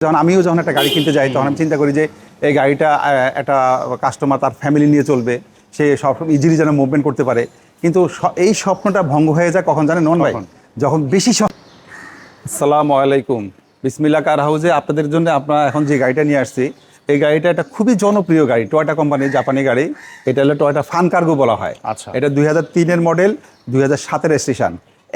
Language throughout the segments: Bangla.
যখন একটা গাড়ি কিনতে যাই তখন আমি চিন্তা করি যে এই গাড়িটা একটা কাস্টমার তার ফ্যামিলি নিয়ে চলবে, সে সব ইজিলি যেন মুভমেন্ট করতে পারে। কিন্তু এই স্বপ্নটা ভঙ্গ হয়ে যায় কখন জানেন নন ভাই? যখন বেশি আসসালামু আলাইকুম, বিসমিল্লাহ কার হাউসে আপনাদের জন্য আপনারা এখন যে গাড়িটা নিয়ে আসছি, এই গাড়িটা একটা খুবই জনপ্রিয় গাড়ি, টয়োটা কোম্পানির জাপানি গাড়ি। এটা হলো টয়োটা ফান কার্গো বলা হয়। আচ্ছা, এটা 2003-এর মডেল, 2007-এর রেজিস্ট্রেশন।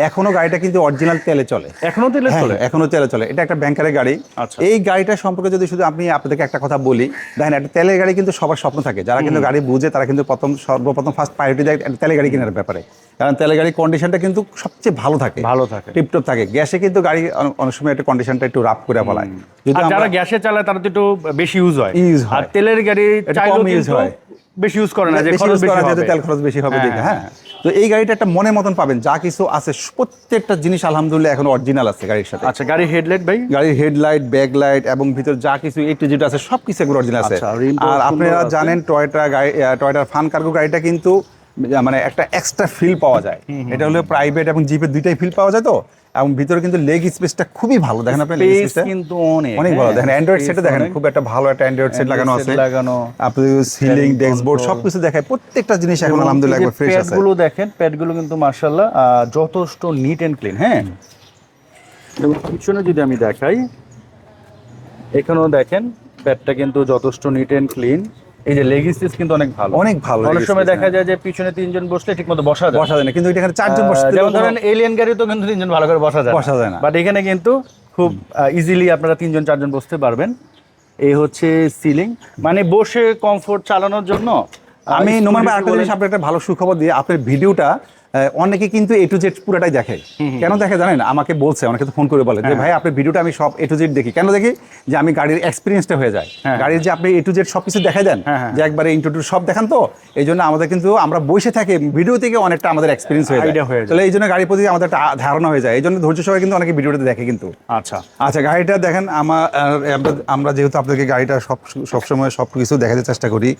এখনো গাড়িটা কিন্তু অরিজিনাল তেলে চলে, এখনো তেলে চলে। এখনো তেলে চলে। এটা একটা ব্যাংকারের গাড়ি। আচ্ছা, এই গাড়িটা সম্পর্কে যদি শুধু আমি আপনাদেরকে একটা কথা বলি, দেখেন একটা তেলের গাড়ি কিন্তু সবার স্বপ্ন থাকে, যারা কিন্তু গাড়ি বুঝে তারা কিন্তু সর্বপ্রথম ফার্স্ট প্রায়োরিটি দেয় একটা তেলের গাড়ি কেনার ব্যাপারে। কারণ তেলের গাড়ির কন্ডিশনটা কিন্তু সবচেয়ে ভালো থাকে, টিপটপ থাকে। গ্যাসে কিন্তু গাড়ি অনেক সময় একটা কন্ডিশনটা একটু রাফ করে ফেলায়। যদি যারা গ্যাসে চালায় তারা তো একটু বেশি ইউজ হয়, আর তেলের গাড়ি কম ইউজ হয়, বেশি ইউজ করে না, যে তেল খরচ বেশি হবে দেখে। হ্যাঁ, তো এই গাড়িটা একটা মনের মতন পাবেন, যা কিছু আছে প্রত্যেকটা জিনিস আলহামদুলিল্লাহ এখন অরিজিনাল আছে গাড়ির সাথে। আচ্ছা, গাড়ির হেডলাইট ভাই, গাড়ির হেডলাইট, ব্যাকলাইট এবং ভিতর যা কিছু A to Z আছে সবকিছু একবার অরিজিনাল আছে। আর আপনারা জানেন টয়োটার ফান কার্গো গাড়িটা কিন্তু মানে একটা এক্সট্রা ফিল পাওয়া যায়। এটা হলো প্রাইভেট এবং জিপের দুইটাই ফিল পাওয়া যায়। তো এবং ভিতরে কিন্তু লেগ স্পেসটা খুবই ভালো, দেখেন আপনি লেগ স্পেসটা কিন্তু অনেক ভালো। দেখেন অ্যান্ড্রয়েড সেটে দেখেন খুব একটা ভালো একটা অ্যান্ড্রয়েড সেট লাগানো আছে। আপনি সিলিং, ড্যাশবোর্ড সবকিছু দেখায়, প্রত্যেকটা জিনিস এখন আলহামদুলিল্লাহ একবার ফ্রেশ আছে। প্যাডগুলো দেখেন, প্যাডগুলো কিন্তু মাশাআল্লাহ যথেষ্ট নিট এন্ড ক্লিন। হ্যাঁ, এবং পিছনে যদি আমি দেখাই, এখানেও দেখেন প্যাডটা কিন্তু যথেষ্ট নিট এন্ড ক্লিন। এই যে লেগ স্পেস কিন্তু অনেক ভালো। অনেক সময় দেখা যায় যে পিছনে তিনজন বসলে ঠিকমতো বসা যায় না, কিন্তু এখানে চারজন বসতে, যেমন ধরেন এলিয়ান গাড়ি তো কিন্তু তিনজন ভালো করে বসা যায় না, বাট এখানে কিন্তু খুব ইজিলি আপনারা তিনজন চারজন বসতে পারবেন। এই হচ্ছে সিলিং, মানে বসে কমফোর্ট চালানোর জন্য। আমি নোমান ভাই আরেকটা জিনিস আপনাকে একটা ভালো সুখবর দিয়ে, আপনার ভিডিওটা অনেকে কিন্তু A to Z পুরোটাই দেখে। কেন দেখে জানেন? আমাকে বলছে, অনেকে তো ফোন করে বলে যে ভাই আপনার ভিডিওটা আমি সব A to Z দেখি। কেন দেখি? যে আমি গাড়ির এক্সপিরিয়েন্সটা হয়ে যায়, গাড়ির যে আপনি A to Z সবকিছু দেখাই দেন, যে একবারে ইন্ট্রোডিউস সব দেখান। তো এই জন্য আমাদের কিন্তু আমরা বসে থাকি, ভিডিও থেকে অনেকটা আমাদের এক্সপিরিয়েন্স হয়ে যায়। তাহলে এই জন্য গাড়ির প্রতি আমাদের একটা ধারণা হয়ে যায়। এই জন্য ধৈর্য সবাই কিন্তু অনেকে ভিডিওটা দেখে কিন্তু। আচ্ছা, গাড়িটা দেখেন। আমরা যেহেতু আপনাদেরকে গাড়িটা সবসময় সব কিছু দেখাতে চেষ্টা করি,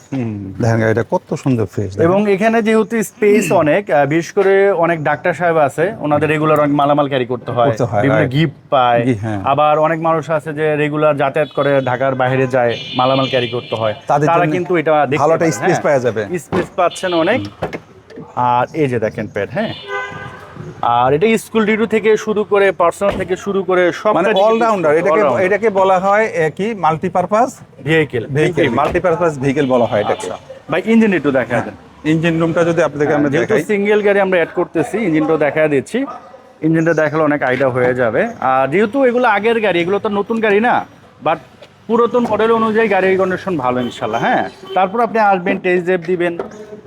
দেখেন গাড়িটা কত সুন্দর ফ্রেশ। এবং এখানে যেহেতু স্পেস অনেক, বিশেষ করে অনেক ডাক্তার সাহেব আছে, ওনাদের রেগুলার অনেক মালামাল ক্যারি করতে হয়, বিভিন্ন গিফট পায়। আবার অনেক মানুষ আছে যে রেগুলার যাতায়াত করে, ঢাকার বাইরে যায়, মালামাল ক্যারি করতে হয়, তারা কিন্তু এটা ভালো একটা স্পেস পাওয়া যাবে, স্পেস পাচ্ছেন অনেক। আর এই যে দেখেন প্যাড, হ্যাঁ, আর এটা স্কুল ডিউটি থেকে শুরু করে পার্সোনাল থেকে শুরু করে সব মানে অলরাউন্ডার। এটাকে বলা হয় কি মাল্টিপারপাস ভেহিকেল বলা হয় এটাকে। ভাই ইঞ্জিন একটু দেখা দেন। ইঞ্জিন রুমটা যদি আপনাদেরকে আমরা দেখাই, সিঙ্গেল গাড়ি আমরা অ্যাড করতেছি, ইঞ্জিনটা দেখা দিচ্ছি। ইঞ্জিনটা দেখালে অনেক আইডিয়া হয়ে যাবে। আর যেহেতু এগুলো আগের গাড়ি, এগুলো তো নতুন গাড়ি না, বাট পুরাতন মডেল অনুযায়ী গাড়ির কন্ডিশন ভালো ইনশাল্লাহ। হ্যাঁ, তারপর আপনি আসবেন, টেস্ট ড্রাইভ দিবেন,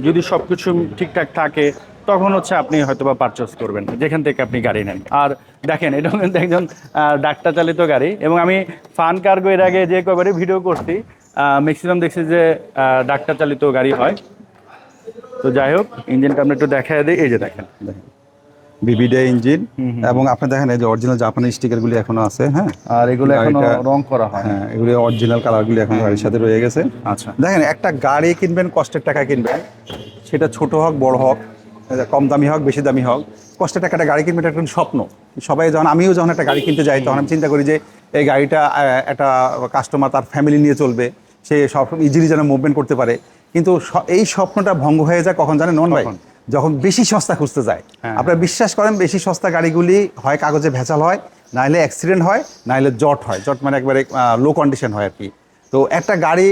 যদি সব কিছু ঠিকঠাক থাকে তখন হচ্ছে আপনি হয়তো বা পারচেস করবেন যেখান থেকে আপনি গাড়ি নেন। আর দেখেন, এটা কিন্তু একজন ডাক্তার চালিত গাড়ি, এবং আমি ফান কার্গো এর আগে যে কবারই ভিডিও করছি ম্যাক্সিমাম দেখছি যে ডাক্তার চালিত গাড়ি হয়। তো যাই হোক, ইঞ্জিনটা আমরা একটু দেখায় দিই। এই যে দেখেন বিবিডি ইঞ্জিন, এবং আপনি দেখেন এই যে অরিজিনাল জাপানি স্টিকারগুলি এখনো আছে। হ্যাঁ, আর এগুলো এখনো রং করা হয়। হ্যাঁ, এগুলি অরিজিনাল কালারগুলি এখন গাড়ির সাথে রয়ে গেছে। আচ্ছা, দেখেন একটা গাড়ি কিনবেন, কষ্টের টাকা কিনবেন, সেটা ছোট হোক বড় হোক, কম দামি হোক বেশি দামি হোক, কষ্টের টাকাটা গাড়ি কিনবেন একটা স্বপ্ন। সবাই আমিও যখন একটা গাড়ি কিনতে যাই তখন আমি চিন্তা করি যে এই গাড়িটা একটা কাস্টমার তার ফ্যামিলি নিয়ে চলবে, সে সব ইজিলি যেন মুভমেন্ট করতে পারে। কিন্তু এই স্বপ্নটা ভঙ্গ হয়ে যায় কখন জানেন নন ভাই? যখন বেশি সস্তা খুঁজতে যায়। আপনারা বিশ্বাস করেন, বেশি সস্তা গাড়িগুলি হয় কাগজে ভেজাল হয়, নাহলে অ্যাক্সিডেন্ট হয়, নাহলে জট হয়। জট মানে একবারে লো কন্ডিশন হয় আর কি। তো একটা গাড়ি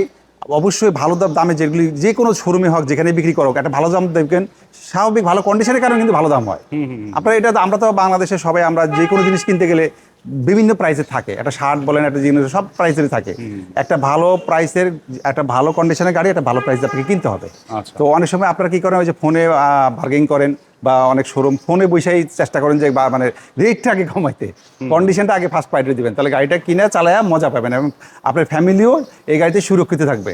অবশ্যই ভালো দামে, যেগুলি যে কোনো শোরুমে হোক, যেখানে বিক্রি করো, একটা ভালো দাম দেখবেন, স্বাভাবিক ভালো কন্ডিশনের কারণে কিন্তু ভালো দাম হয়। আপনারা এটা আমরা তো বাংলাদেশে সবাই, আমরা যে কোনো জিনিস কিনতে গেলে বিভিন্ন প্রাইসে থাকে, একটা শার্ট বলেন, একটা জিনিস সব প্রাইসেরই থাকে। একটা ভালো প্রাইসের, একটা ভালো কন্ডিশনের গাড়ি একটা ভালো প্রাইসে আপনাকে কিনতে হবে। তো অনেক সময় আপনারা কি করেন, ওই যে ফোনে বার্গেনিং করেন, বা অনেক শোরুম ফোনে বসেই চেষ্টা করেন যে মানে রেটটা আগে কমাইতে, কন্ডিশনটা আগে ফার্স্ট প্রায়োরিটি দিবেন, তাহলে গাড়িটা কিনে চালায়া মজা পাবেন এবং আপনার ফ্যামিলিও এই গাড়িতে সুরক্ষিত থাকবে।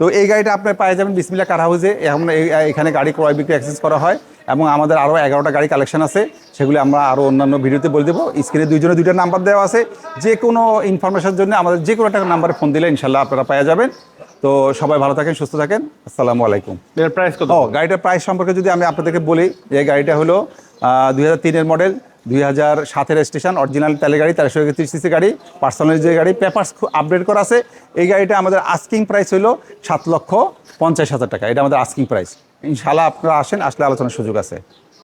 তো এই গাড়িটা আপনি পেয়ে যাবেন বিসমিল্লাহ কার হাউসে। এখন এখানে গাড়ি ক্রয় বিক্রি অ্যাক্সেস করা হয়, এবং আমাদের আরও 11টা গাড়ি কালেকশন আছে, সেগুলি আমরা আরও অন্যান্য ভিডিওতে বলে দেবো। স্ক্রিনে দুইটা নাম্বার দেওয়া আছে, যে কোনো ইনফরমেশনের জন্য আমাদের যে কোনো একটা নাম্বারে ফোন দিলে ইনশাল্লাহ আপনারা পেয়ে যাবেন। তো সবাই ভালো থাকেন, সুস্থ থাকেন, আসসালামু আলাইকুম। এর প্রাইস কত? গাড়িটার প্রাইস সম্পর্কে যদি আমি আপনাদেরকে বলি, যে গাড়িটা হলো 2003-এর মডেল, 2007-এর রেজিস্ট্রেশন, অরিজিনাল তেলের গাড়ি, 1331 সিসি গাড়ি, পার্সোনাল যে গাড়ি, পেপারস খুব আপডেট করা আছে। এই গাড়িটা আমাদের আস্কিং প্রাইস হলো 7,50,000 টাকা। এটা আমাদের আস্কিং প্রাইস। ইনশাআল্লাহ আপনারা আসেন, আসলে আলোচনার সুযোগ আছে।